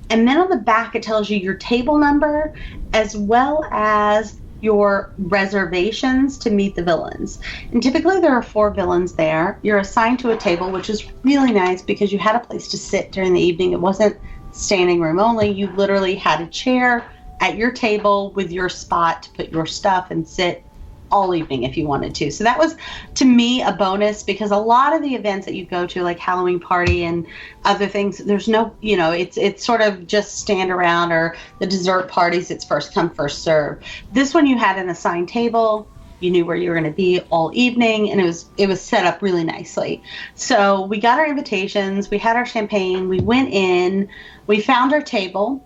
And then on the back, it tells you your table number as well as your reservations to meet the villains. And typically there are 4 villains there. You're assigned to a table, which is really nice because you had a place to sit during the evening. It wasn't standing room only. You literally had a chair at your table with your spot to put your stuff and sit all evening if you wanted to. So that was, to me, a bonus, because a lot of the events that you go to, like Halloween party and other things, there's no, it's sort of just stand around, or the dessert parties, it's first come, first serve. This one you had an assigned table. You knew where you were going to be all evening, and it was set up really nicely. So we got our invitations, we had our champagne, we went in, we found our table.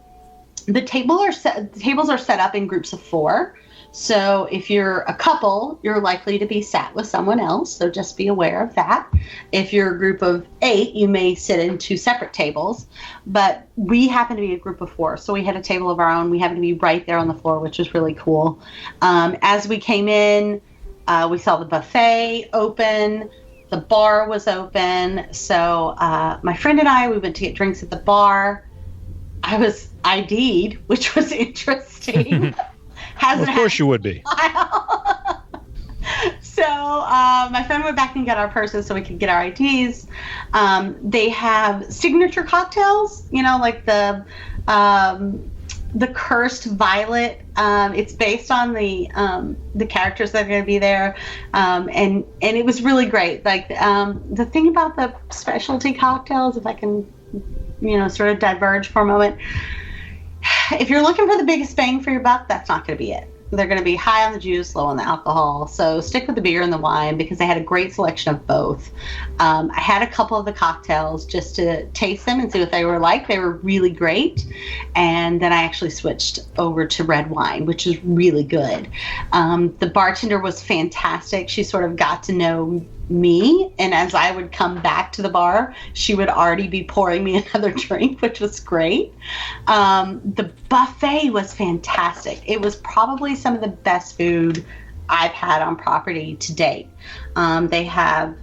The tables are set up in groups of 4. So if you're a couple, you're likely to be sat with someone else, so just be aware of that. If you're a group of 8, you may sit in 2 separate tables, but we happen to be a group of 4, so we had a table of our own. We happened to be right there on the floor, which was really cool. As we came in, we saw the buffet open, the bar was open, so my friend and I, we went to get drinks at the bar. I was ID'd, which was interesting. Of course you would be. So my friend went back and got our purses so we could get our IDs. They have signature cocktails, like the Cursed Violet. It's based on the characters that are going to be there, and it was really great. Like the thing about the specialty cocktails, if I can, sort of diverge for a moment. If you're looking for the biggest bang for your buck, that's not going to be it. They're going to be high on the juice, low on the alcohol. So stick with the beer and the wine, because they had a great selection of both. I had a couple of the cocktails just to taste them and see what they were like. They were really great. And then I actually switched over to red wine, which is really good. The bartender was fantastic. She sort of got to know me, and as I would come back to the bar, she would already be pouring me another drink, which was great. The buffet was fantastic. It was probably some of the best food I've had on property to date. They have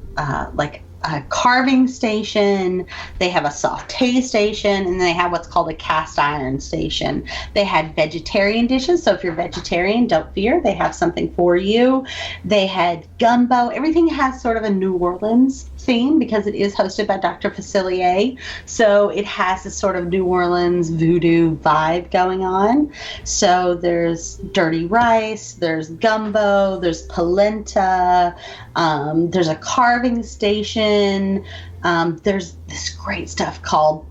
like a carving station, they have a sauté station, and they have what's called a cast iron station. They had vegetarian dishes, so if you're vegetarian, don't fear, they have something for you. They had gumbo. Everything has sort of a New Orleans theme because it is hosted by Dr. Facilier, so it has this sort of New Orleans voodoo vibe going on. So there's dirty rice, there's gumbo, there's polenta, there's a carving station, there's this great stuff called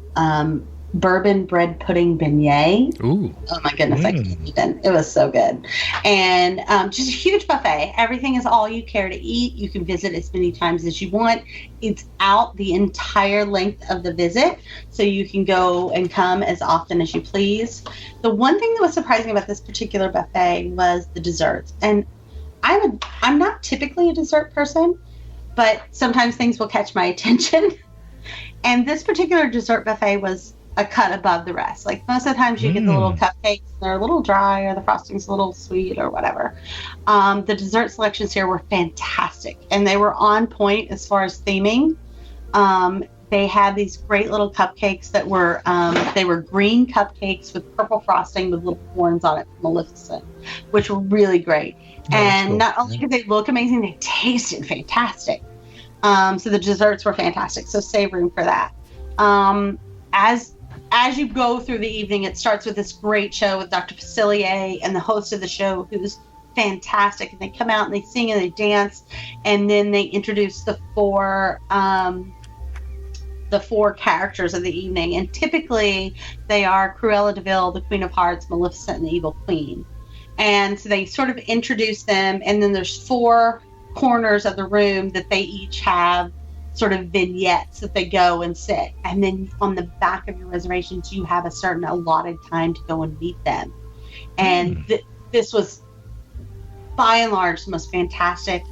bourbon bread pudding beignet. Ooh. Oh my goodness, I can't even. It was so good. And just a huge buffet. Everything is all you care to eat. You can visit as many times as you want. It's out the entire length of the visit, so you can go and come as often as you please. The one thing that was surprising about this particular buffet was the desserts. And I'm not typically a dessert person, but sometimes things will catch my attention. And this particular dessert buffet was a cut above the rest. Like most of the times you get the little cupcakes, they're a little dry, or the frosting's a little sweet or whatever. The dessert selections here were fantastic, and they were on point as far as theming. They had these great little cupcakes that were they were green cupcakes with purple frosting with little horns on it from Maleficent, which were really great. And cool. Not only did they look amazing, they tasted fantastic. So the desserts were fantastic. So save room for that. As you go through the evening, it starts with this great show with Dr. Facilier and the host of the show, who's fantastic. And they come out and they sing and they dance, and then they introduce the four characters of the evening. And typically they are Cruella de Vil, the Queen of Hearts, Maleficent, and the Evil Queen. And so they sort of introduce them, and then there's 4 corners of the room that they each have sort of vignettes that they go and sit. And then on the back of your reservations, you have a certain allotted time to go and meet them. And this was, by and large, the most fantastic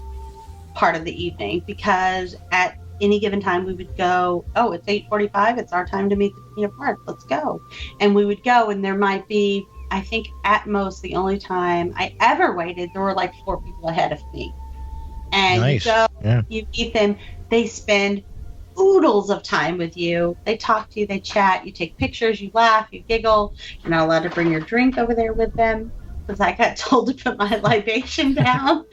part of the evening, because at any given time we would go, oh, it's 8:45, it's our time to meet the Queen of Hearts, let's go. And we would go, and there might be, I think at most the only time I ever waited, there were like 4 people ahead of me. And nice. You go, you meet them, they spend oodles of time with you. They talk to you, they chat, you take pictures, you laugh, you giggle. You're not allowed to bring your drink over there with them, because I got told to put my libation down.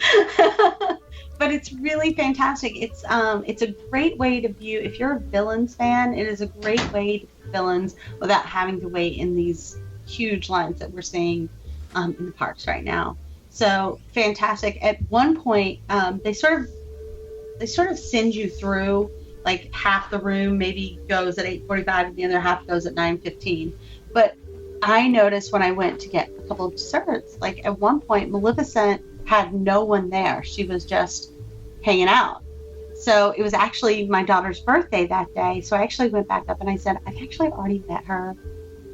But it's really fantastic. It's a great way to view, if you're a villains fan, it is a great way to view villains without having to wait in these huge lines that we're seeing in the parks right now. So fantastic. At one point, they sort of send you through, like half the room maybe goes at 8:45 and the other half goes at 9:15. But I noticed when I went to get a couple of desserts, like at one point Maleficent had no one there. She was just hanging out. So it was actually my daughter's birthday that day. So I actually went back up and I said, I've actually already met her.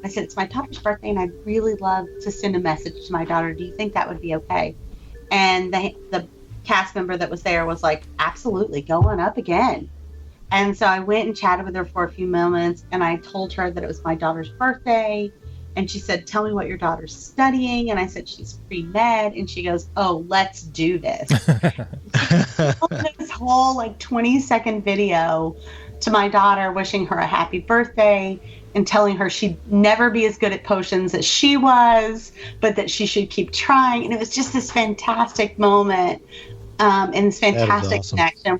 I said, it's my daughter's birthday and I'd really love to send a message to my daughter. Do you think that would be okay? And the cast member that was there was like, absolutely, go on up again. And so I went and chatted with her for a few moments, and I told her that it was my daughter's birthday. And she said, tell me what your daughter's studying. And I said, she's pre-med. And she goes, oh, let's do this. This whole like 20-second video to my daughter wishing her a happy birthday and telling her she'd never be as good at potions as she was, but that she should keep trying. And it was just this fantastic moment and this fantastic awesome. Connection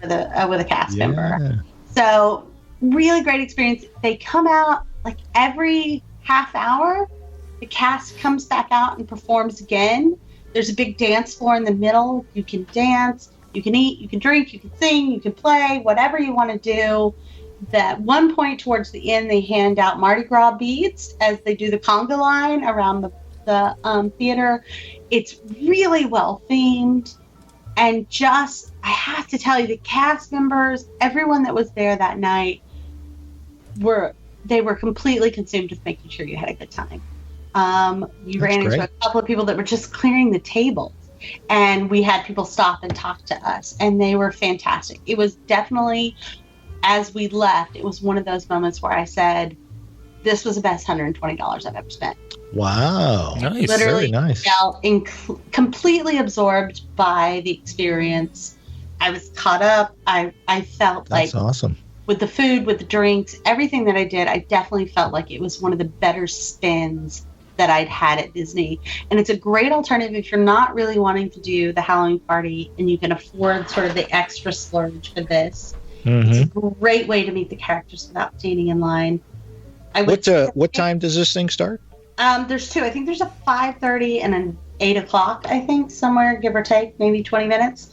with a cast member. So really great experience. They come out like every half hour. The cast comes back out and performs again. There's a big dance floor in the middle. You can dance, you can eat, you can drink, you can sing, you can play, whatever you want to do. At one point towards the end, they hand out Mardi Gras beads as they do the conga line around the theater. It's really well themed. And just, I have to tell you, the cast members, everyone that was there that night, were completely consumed with making sure you had a good time. You ran into a couple of people that were just clearing the tables, and we had people stop and talk to us, and they were fantastic. It was definitely, as we left, it was one of those moments where I said, this was the best $120 I've ever spent. Wow. Nice. Literally very nice. Felt completely absorbed by the experience. I was caught up. I felt That's like awesome. With the food, with the drinks, everything that I did, I definitely felt like it was one of the better spends that I'd had at Disney. And it's a great alternative if you're not really wanting to do the Halloween party and you can afford sort of the extra splurge for this. Mm-hmm. It's a great way to meet the characters without standing in line. What time does this thing start? There's 2. I think there's a 5:30 and 8 o'clock, I think, somewhere, give or take, maybe 20 minutes.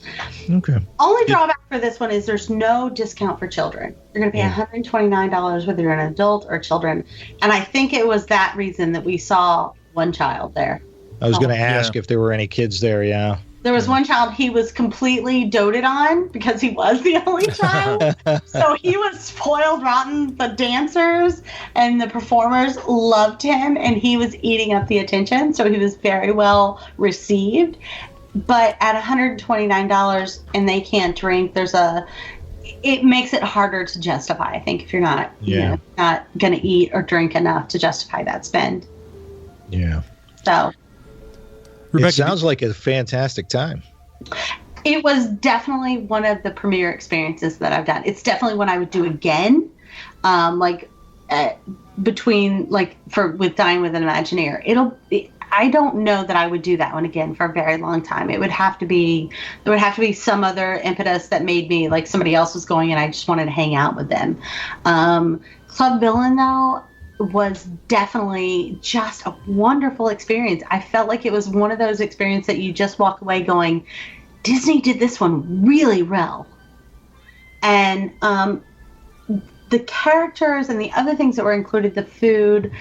Okay. Only drawback for this one is there's no discount for children. You're going to pay $129 whether you're an adult or children. And I think it was that reason that we saw one child there. I was going to ask if there were any kids there, yeah. There was one child he was completely doted on because he was the only child. So he was spoiled rotten. The dancers and the performers loved him, and he was eating up the attention. So he was very well received. But at $129 and they can't drink, it makes it harder to justify, I think, if you're not, not going to eat or drink enough to justify that spend. Yeah. So. Rebecca, it sounds like a fantastic time. It was definitely one of the premier experiences that I've done. It's definitely one I would do again, with Dine with an Imagineer. I don't know that I would do that one again for a very long time. There would have to be some other impetus that made me like somebody else was going and I just wanted to hang out with them. Club Villain, though, was definitely just a wonderful experience. I felt like it was one of those experiences that you just walk away going, Disney did this one really well. And the characters and the other things that were included, the food,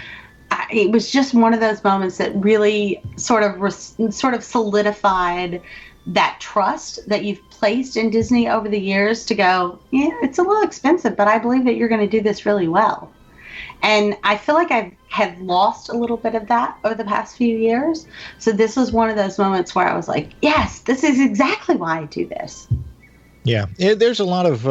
it was just one of those moments that really sort of solidified that trust that you've placed in Disney over the years to go, yeah, it's a little expensive, but I believe that you're going to do this really well. And I feel like I have lost a little bit of that over the past few years. So this was one of those moments where I was like, yes, this is exactly why I do this. Yeah. There's a lot of,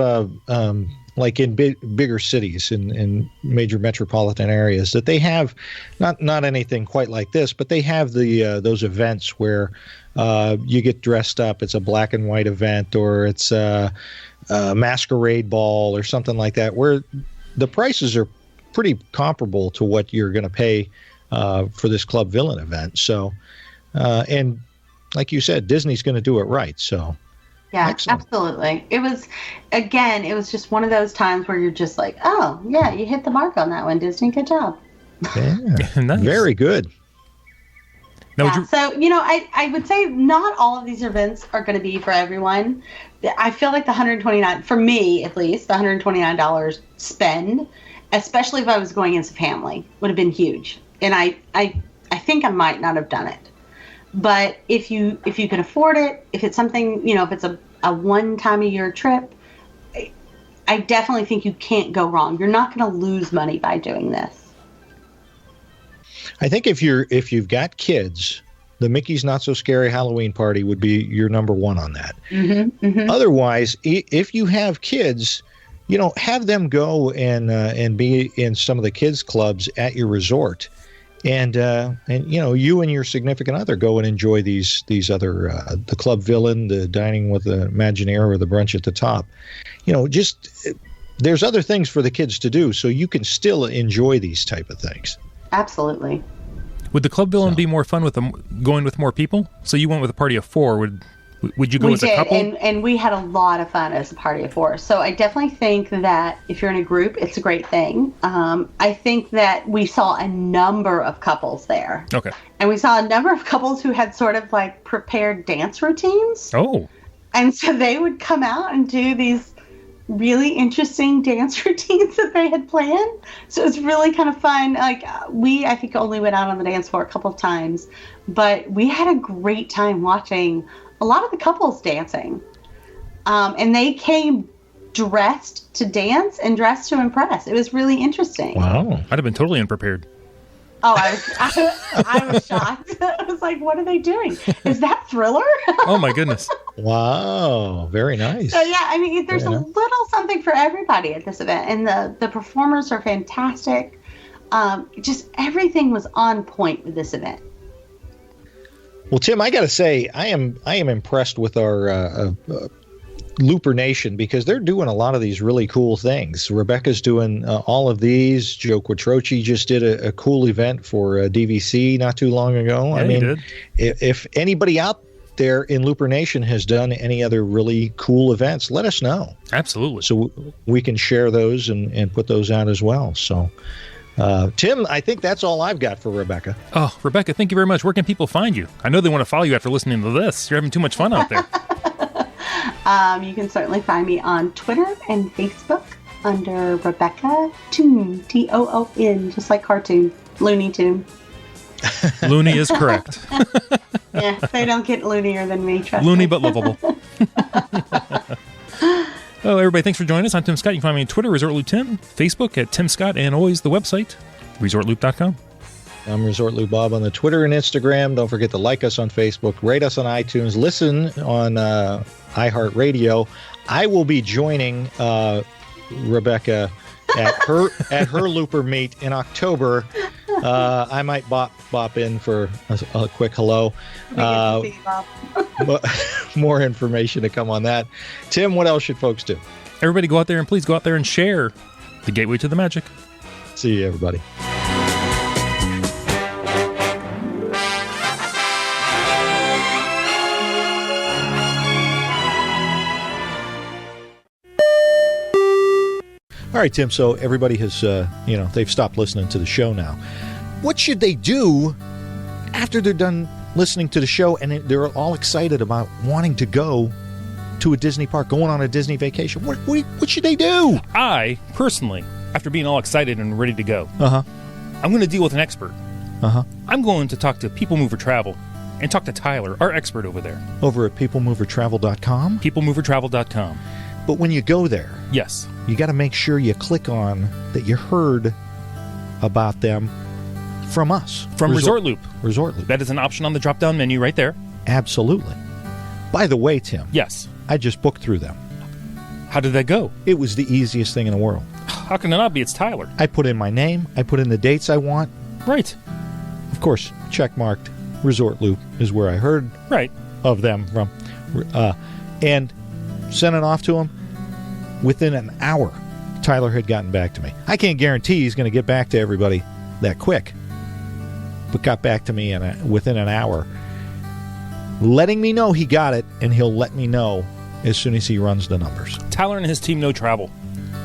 like in bigger cities in major metropolitan areas that they have not anything quite like this, but they have those events where you get dressed up. It's a black and white event, or it's a masquerade ball or something like that, where the prices are pretty comparable to what you're going to pay for this Club Villain event. So, and like you said, Disney's going to do it right. So, yeah, excellent. Absolutely. It was just one of those times where you're just like, oh, yeah, you hit the mark on that one, Disney. Good job. Yeah, nice. Very good. Now, so, I would say not all of these events are going to be for everyone. I feel like the $129, for me at least, the $129 spend, especially if I was going as a family, would have been huge. And I think I might not have done it. But if you can afford it, if it's something, if it's a one time a year trip, I definitely think you can't go wrong. You're not going to lose money by doing this. I think if you've got kids, the Mickey's Not So Scary Halloween Party would be your number one on that. Mm-hmm, mm-hmm. Otherwise, if you have kids, have them go and be in some of the kids clubs at your resort, and you and your significant other go and enjoy these other the Club Villain, the Dining with an Imagineer, or the Brunch at the Top. There's other things for the kids to do, so you can still enjoy these type of things. Absolutely. Would the Club Villain be more fun with going with more people? So you went with a party of 4. Would you go as a couple? And we had a lot of fun as a party of 4. So I definitely think that if you're in a group, it's a great thing. I think that we saw a number of couples there. Okay. And we saw a number of couples who had sort of like prepared dance routines. Oh. And so they would come out and do these really interesting dance routines that they had planned. So it was really kind of fun. Like I think only went out on the dance floor a couple of times, but we had a great time watching a lot of the couples dancing. And they came dressed to dance and dressed to impress. It was really interesting. Wow. I'd have been totally unprepared. Oh, I was shocked. I was like, what are they doing? Is that Thriller? Oh, my goodness. Wow. Very nice. So, yeah, I mean, there's a little something for everybody at this event. And the performers are fantastic. Just everything was on point with this event. Well, Tim, I got to say, I am impressed with our Looper Nation, because they're doing a lot of these really cool things. Rebecca's doing all of these. Joe Quattrochi just did a cool event for DVC not too long ago. Yeah, I mean, he did. If anybody out there in Looper Nation has done any other really cool events, let us know. Absolutely. So we can share those and put those out as well. So Tim, I think that's all I've got for Rebecca. Oh, Rebecca, thank you very much. Where can people find you? I know they want to follow you after listening to this. You're having too much fun out there. You can certainly find me on Twitter and Facebook under Rebecca Toon, Toon, just like cartoon, Looney Tune. Looney is correct. Yeah, they don't get loonier than me, trust Looney me. but lovable. Oh, everybody, thanks for joining us. I'm Tim Scott. You can find me on Twitter, ResortLoop Tim, Facebook at Tim Scott, and always the website, ResortLoop.com. I'm Resort Loop Bob on the Twitter and Instagram. Don't forget to like us on Facebook, rate us on iTunes, listen on iHeartRadio. I will be joining Rebecca at her Looper meet in October. I might bop in for a quick hello. We get to see you, Bob. But more information to come on that. Tim, what else should folks do? Everybody go out there and please go out there and share the gateway to the magic. See you, everybody. All right, Tim, so everybody has, they've stopped listening to the show now. What should they do after they're done listening to the show and they're all excited about wanting to go to a Disney park, going on a Disney vacation? What should they do? I, personally, after being all excited and ready to go, I'm going to deal with an expert. I'm going to talk to People Mover Travel and talk to Tyler, our expert over there. Over at peoplemovertravel.com? Peoplemovertravel.com. But when you go there, yes, you got to make sure you click on that you heard about them from us. From Resort Loop. Resort Loop. That is an option on the drop-down menu right there. Absolutely. By the way, Tim. Yes. I just booked through them. How did that go? It was the easiest thing in the world. How can it not be? It's Tyler. I put in my name. I put in the dates I want. Right. Of course, check-marked Resort Loop is where I heard of them from. And sent it off to him. Within an hour, Tyler had gotten back to me. I can't guarantee he's going to get back to everybody that quick, but got back to me within an hour, letting me know he got it, and he'll let me know as soon as he runs the numbers. Tyler and his team know travel.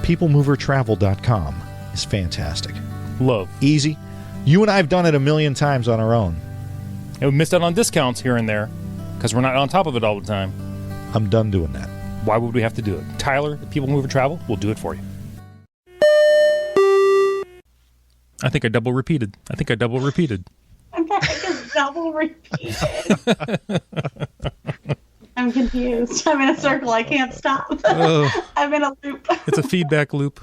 Peoplemovertravel.com is fantastic. Love. Easy. You and I have done it a million times on our own. And we missed out on discounts here and there because we're not on top of it all the time. I'm done doing that. Why would we have to do it? Tyler, the People Mover Travel, will do it for you. I think I double repeated. I'm double repeated. I'm confused. I'm in a circle. I can't stop. I'm in a loop. It's a feedback loop.